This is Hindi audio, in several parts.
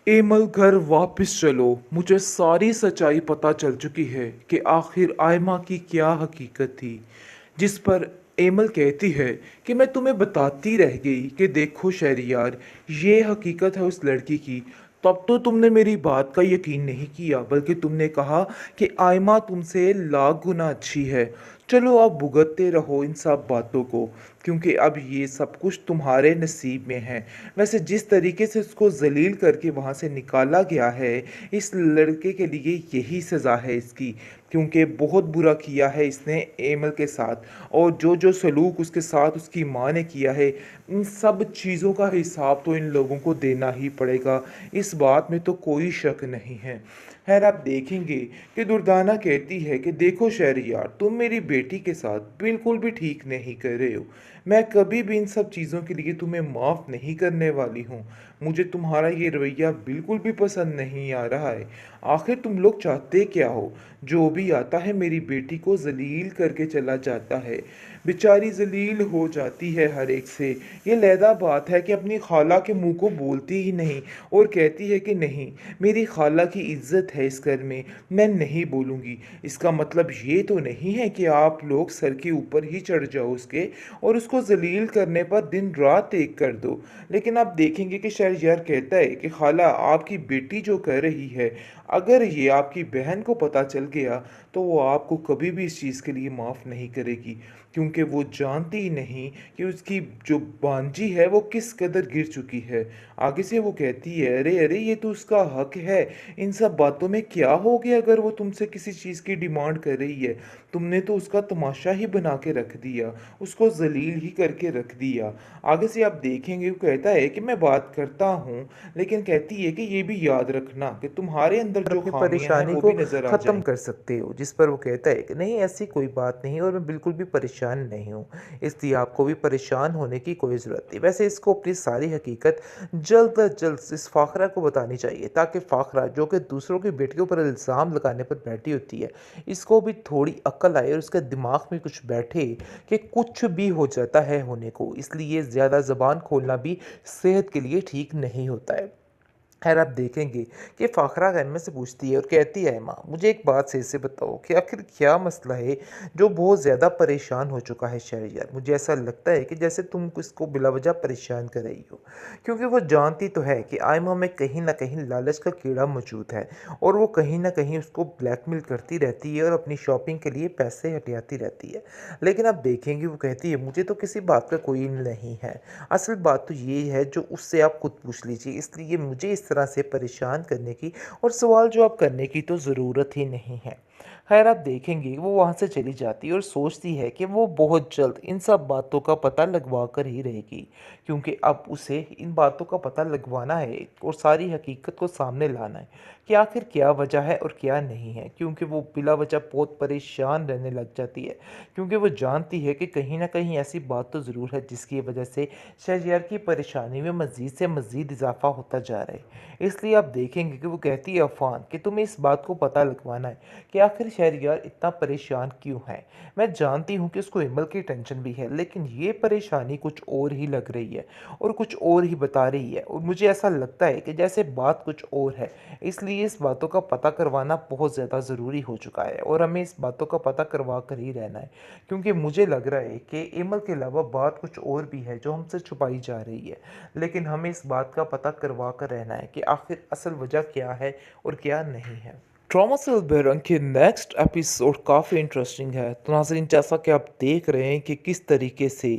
एमल घर वापस चलो। मुझे सारी सच्चाई पता चल चुकी है कि आखिर आयमा की क्या हकीकत थी। जिस पर एमल कहती है कि मैं तुम्हें बताती रह गई कि देखो शहरियार, ये हकीकत है उस लड़की की। तब तो तुमने मेरी बात का यकीन नहीं किया, बल्कि तुमने कहा कि आयमा तुमसे लाख गुना अच्छी है। चलो अब भुगतते रहो इन सब बातों को, क्योंकि अब ये सब कुछ तुम्हारे नसीब में है। वैसे जिस तरीके से उसको जलील करके वहाँ से निकाला गया है, इस लड़के के लिए यही सज़ा है इसकी, क्योंकि बहुत बुरा किया है इसने एमल के साथ। और जो जो सलूक उसके साथ उसकी माँ ने किया है, इन सब चीज़ों का हिसाब तो इन लोगों को देना ही पड़ेगा। इस बात में तो कोई शक नहीं है। खैर आप देखेंगे कि दुर्दाना कहती है कि देखो शहरियार, तुम मेरी बेटी के साथ बिल्कुल भी ठीक नहीं कर रहे हो। मैं कभी भी इन सब चीज़ों के लिए तुम्हें माफ़ नहीं करने वाली हूँ। मुझे तुम्हारा ये रवैया बिल्कुल भी पसंद नहीं आ रहा है। आखिर तुम लोग चाहते क्या हो? जो भी आता है मेरी बेटी को जलील करके चला जाता है। बेचारी जलील हो जाती है हर एक से। ये लहदा बात है कि अपनी खाला के मुंह को बोलती ही नहीं और कहती है कि नहीं, मेरी खाला की इज्जत है इस घर में, मैं नहीं बोलूँगी। इसका मतलब ये तो नहीं है कि आप लोग सर के ऊपर ही चढ़ जाओ उसके और उसको जलील करने पर दिन रात एक कर दो। लेकिन आप देखेंगे कि शहरयार कहता है कि खाला, आपकी बेटी जो कर रही है, अगर ये आपकी बहन को पता चल गया तो वो आपको कभी भी इस चीज़ के लिए माफ़ नहीं करेगी, क्योंकि वो जानती ही नहीं कि उसकी जो बांजी है वो किस कदर गिर चुकी है। आगे से वो कहती है, अरे अरे, ये तो उसका हक है। इन सब बातों में क्या हो गया अगर वो तुमसे किसी चीज़ की डिमांड कर रही है? तुमने तो उसका तमाशा ही बना के रख दिया, उसको जलील ही करके रख दिया। आगे से आप देखेंगे वो कहता है कि मैं बात करता हूँ, लेकिन कहती है कि ये भी याद रखना कि तुम्हारे अंदर और जो अपनी खामियां हैं परेशानी वो को भी नज़र आ ख़त्म जाएं। कर सकते हो। जिस पर वो कहता है कि नहीं, ऐसी कोई बात नहीं और मैं बिल्कुल भी परेशान नहीं हूँ, इसलिए आपको भी परेशान होने की कोई ज़रूरत नहीं। वैसे इसको अपनी सारी हकीकत जल्द अज जल्द इस फ़ाखरा को बतानी चाहिए, ताकि फ़ाखरा जो कि दूसरों की बेटियों पर इल्ज़ाम लगाने पर बैठी होती है, इसको भी थोड़ी अक्ल आए और उसके दिमाग में कुछ बैठे कि कुछ भी हो जाता है होने को, इसलिए ज़्यादा ज़बान खोलना भी सेहत के लिए ठीक नहीं होता है। खैर आप देखेंगे कि फ़ाखरा एम्मा से पूछती है और कहती है, एम्मा मुझे एक बात सही से बताओ कि आखिर क्या मसला है जो बहुत ज़्यादा परेशान हो चुका है शहरियार। मुझे ऐसा लगता है कि जैसे तुम इसको बिलावजह परेशान कर रही हो, क्योंकि वो जानती तो है कि आयमा में कहीं ना कहीं लालच का कीड़ा मौजूद है और वो कहीं ना कहीं उसको ब्लैकमेल करती रहती है और अपनी शॉपिंग के लिए पैसे हटियाती रहती है। लेकिन आप देखेंगे वो कहती है, मुझे तो किसी बात का कोई नहीं है, असल बात तो ये है जो उससे आप खुद पूछ लीजिए, इसलिए मुझे इस तरह से परेशान करने की और सवाल जवाब करने की तो ज़रूरत ही नहीं है। खैर आप देखेंगे वो वहाँ से चली जाती है और सोचती है कि वो बहुत जल्द इन सब बातों का पता लगवा कर ही रहेगी, क्योंकि अब उसे इन बातों का पता लगवाना है और सारी हकीकत को सामने लाना है कि आखिर क्या वजह है और क्या नहीं है। क्योंकि वो बिला वजह बहुत परेशान रहने लग जाती है, क्योंकि वो जानती है कि कहीं ना कहीं ऐसी बात तो ज़रूर है जिसकी वजह से शहरयार की परेशानी में मज़ीद से मज़ीद इजाफा होता जा रहा है। इसलिए आप देखेंगे कि वो कहती है, अफ़ान, कि तुम्हें इस बात को पता लगवाना है कि आखिर शहरयार इतना परेशान क्यों है। मैं जानती हूँ कि उसको इमल की टेंशन भी है, लेकिन ये परेशानी कुछ और ही लग रही है और कुछ और ही बता रही है, और मुझे ऐसा लगता है कि जैसे बात कुछ और है। इसलिए इस बातों का पता करवाना बहुत ज़्यादा ज़रूरी हो चुका है और हमें इस बातों का पता करवा कर ही रहना है, क्योंकि मुझे लग रहा है कि इमल के अलावा बात कुछ और भी है जो हमसे छुपाई जा रही है। लेकिन हमें इस बात का पता करवा कर रहना है कि आखिर असल वजह क्या है और क्या नहीं है। ड्रामा से बेरंग के नेक्स्ट एपिसोड काफ़ी इंटरेस्टिंग है। तो नाज़रीन, जैसा कि आप देख रहे हैं कि किस तरीके से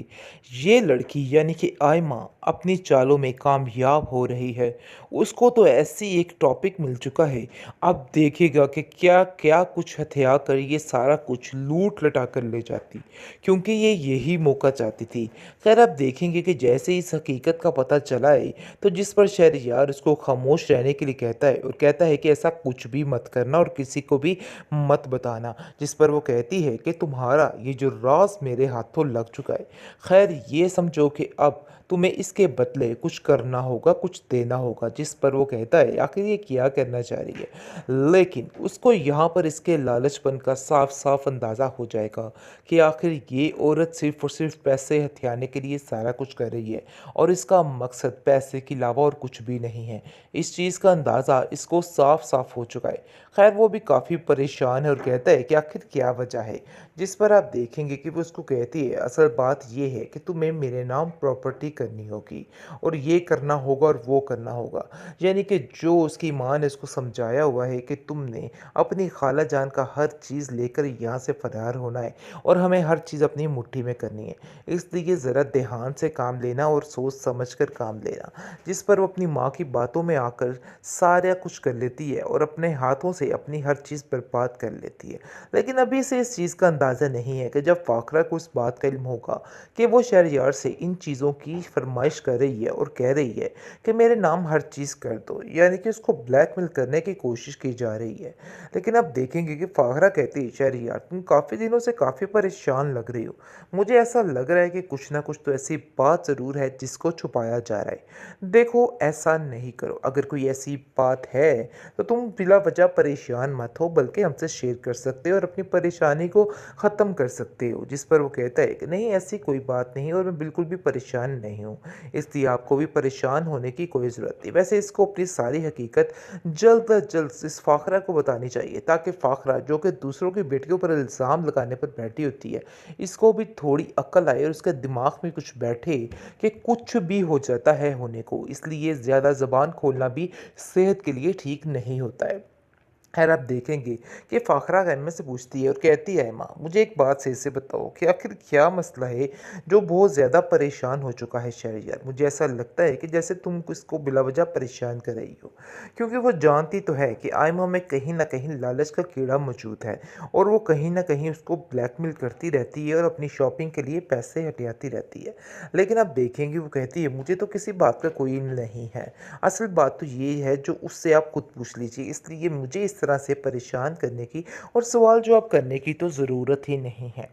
ये लड़की यानी कि आयमा अपनी चालों में कामयाब हो रही है। उसको तो ऐसी एक टॉपिक मिल चुका है, अब देखिएगा कि क्या क्या कुछ हथिया कर ये सारा कुछ लूट लटा कर ले जाती, क्योंकि ये यही मौका चाहती थी। खैर आप देखेंगे कि जैसे ही इस हकीकत का पता चला है, तो जिस पर शहरयार उसको खामोश रहने के लिए कहता है और कहता है कि ऐसा कुछ भी मत करना और किसी को भी मत बताना। जिस पर वो कहती है कि तुम्हारा ये जो राज मेरे हाथों लग चुका है, खैर ये समझो कि अब तुम्हें इसके बदले कुछ करना होगा, कुछ देना होगा। जिस पर वो कहता है आखिर ये क्या करना चाह रही है, लेकिन उसको यहाँ पर इसके लालचपन का साफ साफ अंदाज़ा हो जाएगा कि आखिर ये औरत सिर्फ और सिर्फ पैसे हथियाने के लिए सारा कुछ कर रही है और इसका मकसद पैसे के अलावा और कुछ भी नहीं है। इस चीज़ का अंदाज़ा इसको साफ साफ हो चुका है। खैर वो भी काफ़ी परेशान है और कहता है कि आखिर क्या वजह है। जिस पर आप देखेंगे कि वो उसको कहती है असल बात ये है कि तुम्हें मेरे नाम प्रॉपर्टी करनी होगी और ये करना होगा और वो करना होगा। यानी कि जो उसकी माँ ने उसको समझाया हुआ है कि तुमने अपनी खाला जान का हर चीज़ लेकर यहाँ से फरार होना है और हमें हर चीज़ अपनी मुट्ठी में करनी है। इसलिए ज़रा ध्यान से काम लेना और सोच समझ कर काम लेना। जिस पर वो अपनी माँ की बातों में आकर सारा कुछ कर लेती है और अपने हाथों से अपनी हर चीज़ बर्बाद कर लेती है। लेकिन अभी से इस चीज़ का अंदाज़ा नहीं है कि जब फ़ाखरा को इस बात का इल्म होगा कि वो शहरयार से इन चीज़ों की फरमाइश कर रही है और कह रही है कि मेरे नाम हर चीज़ कर दो, यानी कि उसको ब्लैकमेल करने की कोशिश की जा रही है। लेकिन आप देखेंगे कि फ़ाखरा कहती है शहरयार तुम काफ़ी दिनों से काफ़ी परेशान लग रही हो। मुझे ऐसा लग रहा है कि कुछ ना कुछ तो ऐसी बात ज़रूर है जिसको छुपाया जा रहा है। देखो ऐसा नहीं करो, अगर कोई ऐसी बात है तो तुम बिला वजह परेशान मत हो बल्कि हमसे शेयर कर सकते हो और अपनी परेशानी को ख़त्म कर सकते हो। जिस पर वो कहता है कि नहीं ऐसी कोई बात नहीं और मैं बिल्कुल भी परेशान नहीं हूँ, इसलिए आपको भी परेशान होने की कोई ज़रूरत नहीं। वैसे इसको अपनी सारी हकीकत जल्द अज जल्द इस फ़ाखरा को बतानी चाहिए ताकि फ़ाखरा जो कि दूसरों की बेटियों पर इल्ज़ाम लगाने पर बैठी होती है, इसको भी थोड़ी अक्ल आए और उसके दिमाग में कुछ बैठे कि कुछ भी हो जाता है होने को, इसलिए ज़्यादा ज़बान खोलना भी सेहत के लिए ठीक नहीं होता है। खैर आप देखेंगे कि फ़ाखरा एम्मा से पूछती है और कहती है एम्मा मुझे एक बात सही से बताओ कि आखिर क्या मसला है जो बहुत ज़्यादा परेशान हो चुका है शहरयार। मुझे ऐसा लगता है कि जैसे तुम इसको बिलावजह परेशान कर रही हो, क्योंकि वो जानती तो है कि आयमा में कहीं ना कहीं लालच का कीड़ा मौजूद है और वो कहीं ना कहीं उसको ब्लैकमेल करती रहती है और अपनी शॉपिंग के लिए पैसे हटियाती रहती है। लेकिन आप देखेंगे वो कहती है मुझे तो किसी बात का कोई नहीं है, असल बात तो ये है जो उससे आप खुद पूछ लीजिए, इसलिए मुझे इस तरह से परेशान करने की और सवाल जवाब करने की तो ज़रूरत ही नहीं है।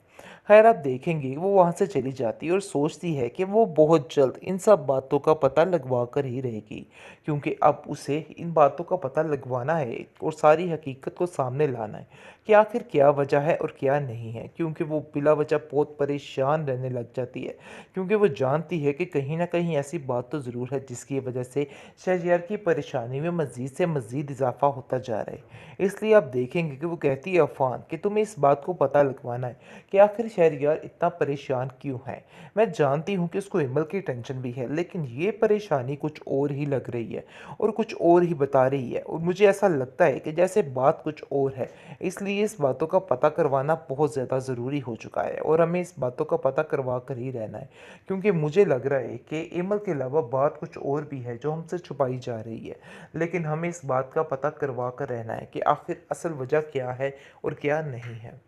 खैर आप देखेंगे वो वहाँ से चली जाती है और सोचती है कि वो बहुत जल्द इन सब बातों का पता लगवा कर ही रहेगी, क्योंकि अब उसे इन बातों का पता लगवाना है और सारी हकीकत को सामने लाना है कि आखिर क्या वजह है और क्या नहीं है। क्योंकि वो बिला वजह बहुत परेशान रहने लग जाती है, क्योंकि वो जानती है कि कहीं ना कहीं ऐसी बात तो ज़रूर है जिसकी वजह से शहरयार की परेशानी में मज़ीद से मज़ीद इजाफा होता जा रहा है। इसलिए आप देखेंगे कि वो कहती है अफ़ान कि तुम्हें इस बात को पता लगवाना है कि आखिर शहरयार इतना परेशान क्यों है। मैं जानती हूँ कि उसको हिमल की टेंशन भी है, लेकिन ये परेशानी कुछ और ही लग रही है और कुछ और ही बता रही है और मुझे ऐसा लगता है कि जैसे बात कुछ और है। इसलिए इस बातों का पता करवाना बहुत ज़्यादा ज़रूरी हो चुका है और हमें इस बातों का पता करवा कर ही रहना है, क्योंकि मुझे लग रहा है कि एमल के अलावा बात कुछ और भी है जो हमसे छुपाई जा रही है। लेकिन हमें इस बात का पता करवा कर रहना है कि आखिर असल वजह क्या है और क्या नहीं है।